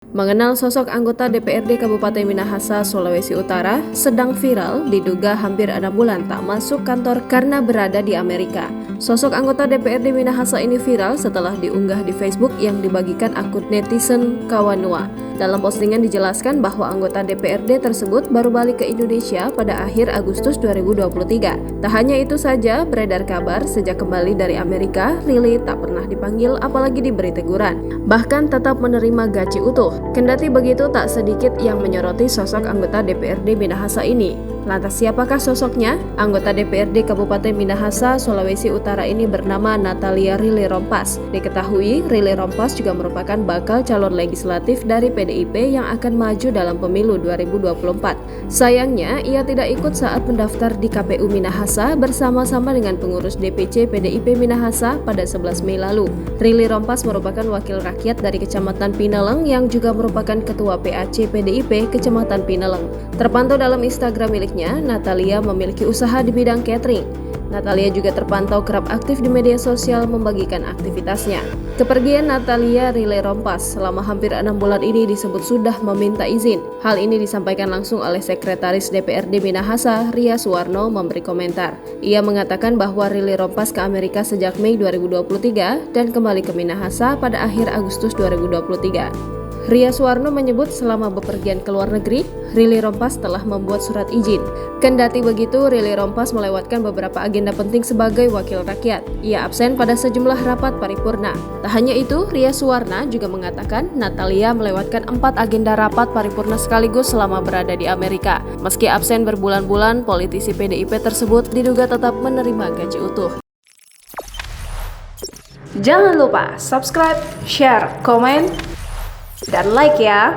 Mengenal sosok anggota DPRD Kabupaten Minahasa, Sulawesi Utara sedang viral diduga hampir 6 bulan tak masuk kantor karena berada di Amerika. Sosok anggota DPRD Minahasa ini viral setelah diunggah di Facebook yang dibagikan akun netizen Kawanua. Dalam postingan dijelaskan bahwa anggota DPRD tersebut baru balik ke Indonesia pada akhir Agustus 2023. Tak hanya itu saja, beredar kabar sejak kembali dari Amerika, Rili tak pernah dipanggil apalagi diberi teguran. Bahkan tetap menerima gaji utuh. Kendati begitu, tak sedikit yang menyoroti sosok anggota DPRD Minahasa ini. Lantas siapakah sosoknya? Anggota DPRD Kabupaten Minahasa, Sulawesi Utara ini bernama Natalia Rili Rompas. Diketahui, Rili Rompas juga merupakan bakal calon legislatif dari PDIP yang akan maju dalam pemilu 2024. Sayangnya, ia tidak ikut saat mendaftar di KPU Minahasa bersama-sama dengan pengurus DPC PDIP Minahasa pada 11 Mei lalu. Rili Rompas merupakan wakil rakyat dari Kecamatan Pineleng yang juga merupakan ketua PAC PDIP Kecamatan Pineleng. Terpantau dalam Instagram miliknya, Natalia memiliki usaha di bidang catering. Natalia juga terpantau kerap aktif di media sosial membagikan aktivitasnya. Kepergian Natalia Rili Rompas selama hampir 6 bulan ini disebut sudah meminta izin. Hal ini disampaikan langsung oleh Sekretaris DPRD Minahasa, Ria Suwarno, memberi komentar. Ia mengatakan bahwa Rili Rompas ke Amerika sejak Mei 2023 dan kembali ke Minahasa pada akhir Agustus 2023. Ria Suwarno menyebut selama bepergian ke luar negeri, Rili Rompas telah membuat surat izin. Kendati begitu, Rili Rompas melewatkan beberapa agenda penting sebagai wakil rakyat. Ia absen pada sejumlah rapat paripurna. Tak hanya itu, Ria Suwarno juga mengatakan Natalia melewatkan 4 agenda rapat paripurna sekaligus selama berada di Amerika. Meski absen berbulan-bulan, politisi PDIP tersebut diduga tetap menerima gaji utuh. Jangan lupa subscribe, share, komen, dan like ya.